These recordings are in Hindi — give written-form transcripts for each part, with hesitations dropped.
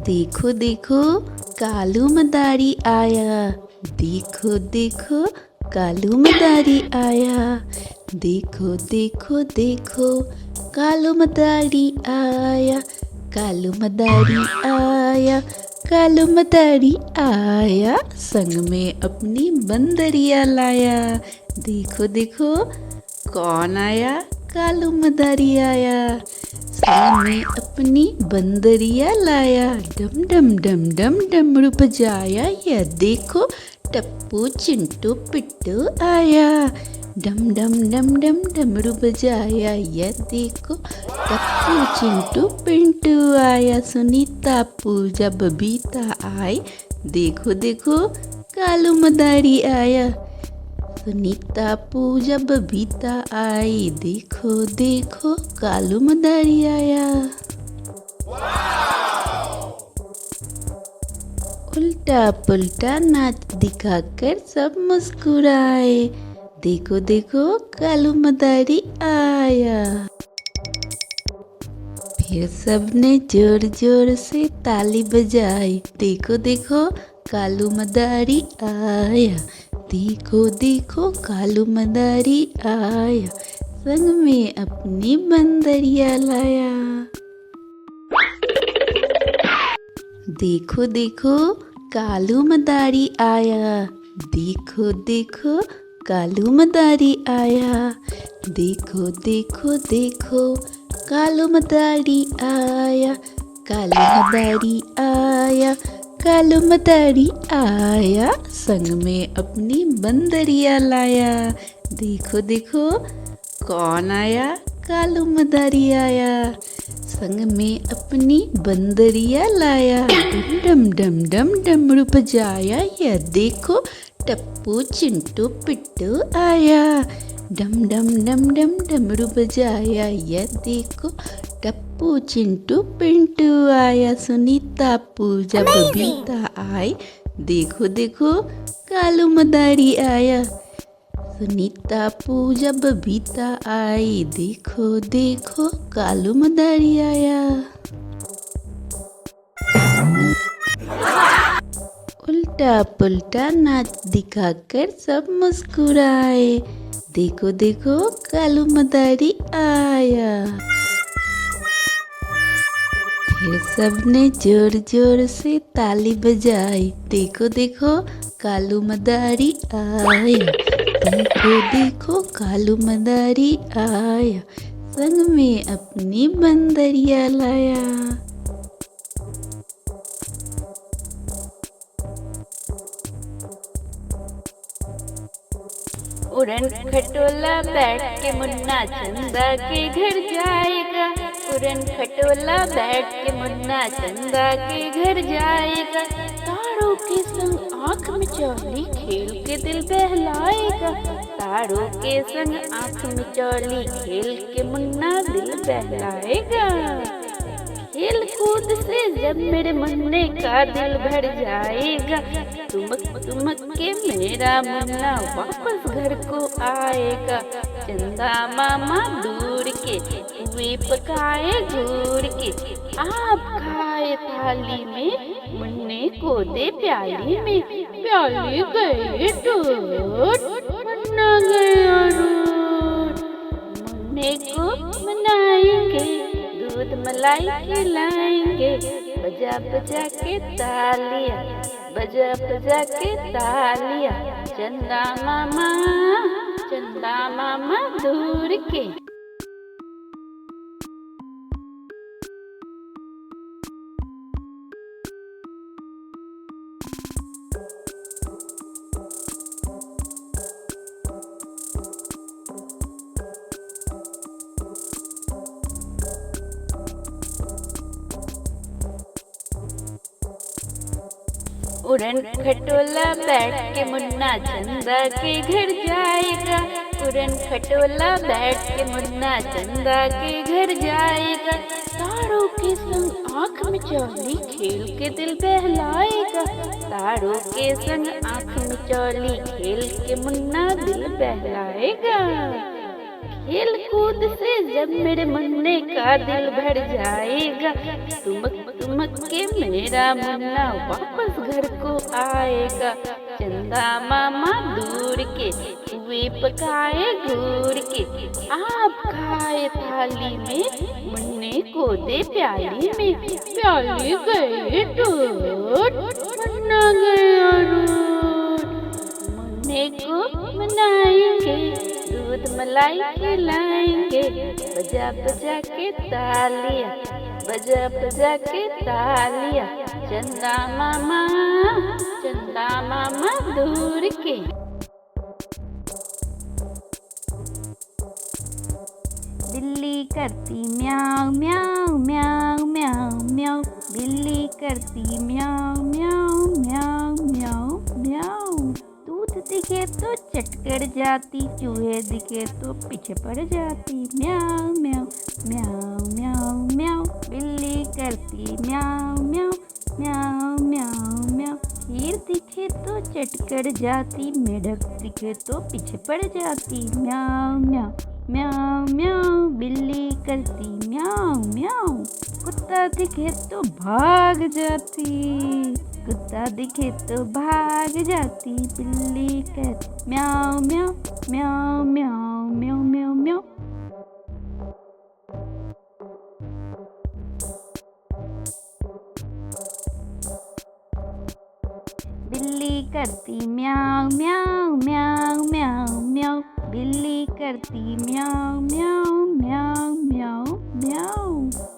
देखो देखो कालू मदारी आया। देखो देखो कालू मदारी आया। देखो देखो देखो कालू मदारी आया। कालू मदारी आया। कालू मदारी आया। संग में अपनी बंदरिया लाया। देखो देखो कौन आया? कालू मदारी आया। संग में अपनी बंदरिया लाया। डम डम डम डम डमरू बजाया। यह देखो टप्पू चिंटू पिट्टू आया। डम डम डम डम डमरू बजाया। यह देखो टप्पू चिंटू पिंटू आया। सुनीता पूजा बबीता आई। देखो देखो कालू मदारी आया। सुनीता पूजा बबीता आई। देखो देखो कालू मदारी आया। उल्टा पुल्टा नाच दिखाकर सब मुस्कुराए। देखो देखो कालू मदारी आया। फिर सबने जोर जोर से ताली बजाई। देखो देखो कालू मदारी आया। देखो देखो कालू मदारी आया। संग में अपनी बंदरिया लाया। देखो देखो कालू मदारी आया। देखो देखो कालू मदारी आया। देखो देखो देखो कालू मदारी आया। कालू मदारी आया। कालू मदारी आया। संग में अपनी बंदरिया लाया। देखो देखो कौन आया? कालू मदारी आया। संग में अपनी बंदरिया लाया। डम डम डम डम डमरू बजाया। यह देखो टप्पू चिंटू पिट्टू आया। डम डम डम डम डमरू बजाया। यह देखो टप्पू चिंटू पिंटू आया। सुनीता पूजा बबीता आई। देखो देखो कालू मदारी आया। सुनीता पूजा बबीता आई। देखो देखो कालू मदारी आया। उल्टा पुल्टा नाच दिखाकर सब मुस्कुराए। देखो देखो कालू मदारी आया। फिर सबने जोर जोर से ताली बजाई। देखो देखो कालू मदारी आया। देखो देखो कालू मदारी आया। संग में अपनी बंदरिया लाया। उड़न खटोला बैठ के मुन्ना चंदा के घर जाएगा। उड़न खटोला बैठ के मुन्ना चंदा के घर जाएगा। तारों के संग आँख मिचौली खेल के दिल बहलाएगा। तारों के संग आँख मिचौली खेल के मुन्ना दिल बहलाएगा। खेल कूद से जब मेरे मुन्ने का दिल भर जाएगा। तुमक तुमक के मेरा मुन्ना वापस घर को आएगा। चंदा मामा दूर के हुए पकाए घूर के। आप खाए थाली में मुन्ने को दे प्याली में। प्याली गए टूट मुन्ना गया रूठ। मुन्ने को मनाएंगे दूध मलाई खिलाएंगे। बजा बजा के तालियां बजा बजा के तालियां। चंदा मामा दूर के। उड़न खटोला बैठ के मुन्ना चंदा के घर जाएगा। उड़न खटोला बैठ के मुन्ना चंदा के घर जाएगा। तारों के संग आँख मिचौली खेल के दिल बहलाएगा। तारों के संग आँख मिचौली खेल के मुन्ना दिल बहलाएगा। खेल कूद से जब मेरे मुन्ने का दिल भर जाएगा, तुमक तुमक के मेरा मुन्ना वापस घर को आएगा। चंदा मामा दूर के वे पकाए घूर के, आप खाए थाली में मुन्ने को दे प्याली में। प्याली गए टूट, मुन्ना गया रूठ। मुन्ने को मनाएंगे, दूध मलाई खिलाएंगे, बजा बजा के तालियां, बजा बजा के तालियां। चंदा मामा दूर के। बिल्ली करती म्याऊ म्याऊ म्याऊ म्याऊ म्याऊ, बिल्ली करती म्याऊ म्याऊ म्याऊ म्याऊ म्याऊ। दूध दिखे तो चटकर जाती, चूहे दिखे तो पीछे पड़ जाती। म्याऊ म्याऊ म्याऊ म्याऊ म्याऊ, बिल्ली करती म्याऊ म्याऊ म्याऊ म्याऊ म्याऊ। खीर दिखे तो चटकर जाती, मेढक दिखे तो पीछे पड़ जाती। म्याऊ म्याऊ म्याऊ म्याऊ, बिल्ली करती म्याऊ म्याऊ। कुत्ता दिखे तो भाग जाती, कुत्ता दिखे तो भाग जाती। बिल्ली कर म्याऊ म्याऊ म्याऊ म्याऊ म्याऊ म्याऊ म्याऊ। बिल्ली करती म्याऊ म्याऊ म्याऊ म्याऊ म्याऊ, बिल्ली करती म्याऊ म्याऊ म्याऊ म्याऊ म्याऊ।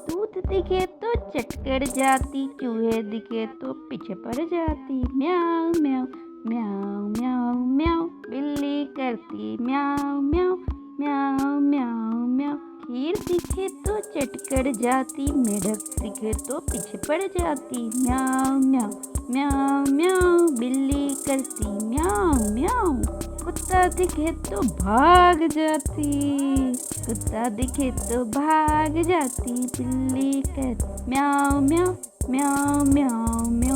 दूध दिखे तो चटकर जाती, चूहे दिखे तो पीछे पड़ जाती। म्याऊ म्याऊ म्याऊ म्याऊ म्याऊ, बिल्ली करती म्याऊ म्याऊ म्याऊ म्याऊ म्याऊ। खीर दिखे तो चटकर जाती, मेढक दिखे तो पीछे पड़ जाती। म्याऊ म्याऊ म्याऊ म्याऊ, बिल्ली करती म्याऊ म्याऊ। कुत्ता दिखे तो भाग जाती, कुत्ता दिखे तो भाग जाती। बिल्ली कर म्याऊ म्याऊ म्याऊ म्याऊ म्याऊ।